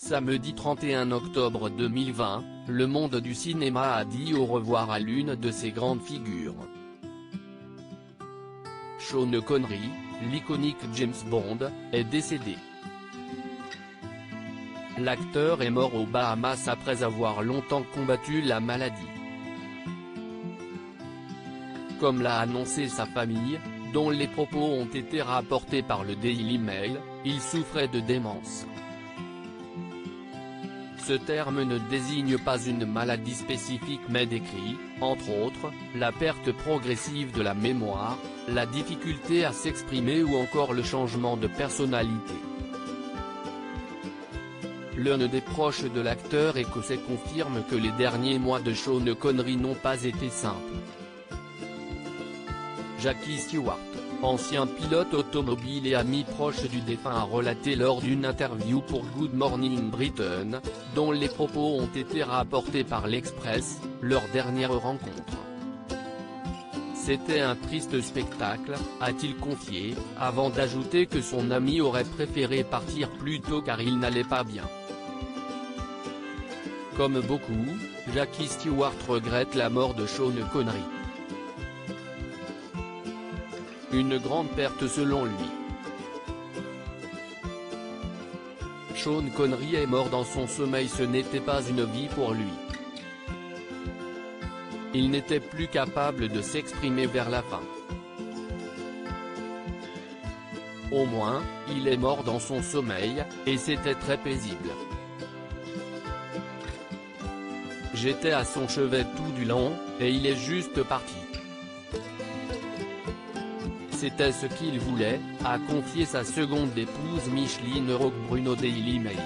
Samedi 31 octobre 2020, le monde du cinéma a dit au revoir à l'une de ses grandes figures. Sean Connery, l'iconique James Bond, est décédé. L'acteur est mort aux Bahamas après avoir longtemps combattu la maladie. Comme l'a annoncé sa famille, dont les propos ont été rapportés par le Daily Mail, il souffrait de démence. Ce terme ne désigne pas une maladie spécifique mais décrit, entre autres, la perte progressive de la mémoire, la difficulté à s'exprimer ou encore le changement de personnalité. L'un des proches de l'acteur écossais confirme que les derniers mois de Sean Connery n'ont pas été simples. Jackie Stewart, ancien pilote automobile et ami proche du défunt, a relaté lors d'une interview pour Good Morning Britain, dont les propos ont été rapportés par l'Express, leur dernière rencontre. C'était un triste spectacle, a-t-il confié, avant d'ajouter que son ami aurait préféré partir plus tôt car il n'allait pas bien. Comme beaucoup, Jackie Stewart regrette la mort de Sean Connery. Une grande perte selon lui. Sean Connery est mort dans son sommeil, ce n'était pas une vie pour lui. Il n'était plus capable de s'exprimer vers la fin. Au moins, il est mort dans son sommeil, et c'était très paisible. J'étais à son chevet tout du long, et il est juste parti. C'était ce qu'il voulait, a confié sa seconde épouse Micheline Roquebrune au Daily Mail.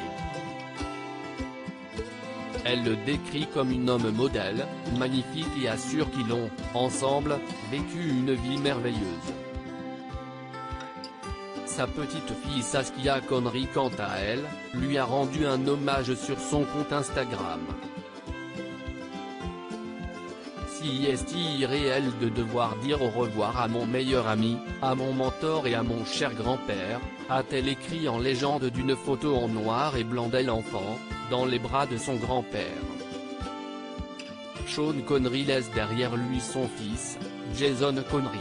Elle le décrit comme un homme modèle, magnifique et assure qu'ils ont, ensemble, vécu une vie merveilleuse. Sa petite fille Saskia Connery, quant à elle, lui a rendu un hommage sur son compte Instagram. Si est irréel de devoir dire au revoir à mon meilleur ami, à mon mentor et à mon cher grand-père, a-t-elle écrit en légende d'une photo en noir et blanc d'elle enfant, dans les bras de son grand-père. Sean Connery laisse derrière lui son fils, Jason Connery.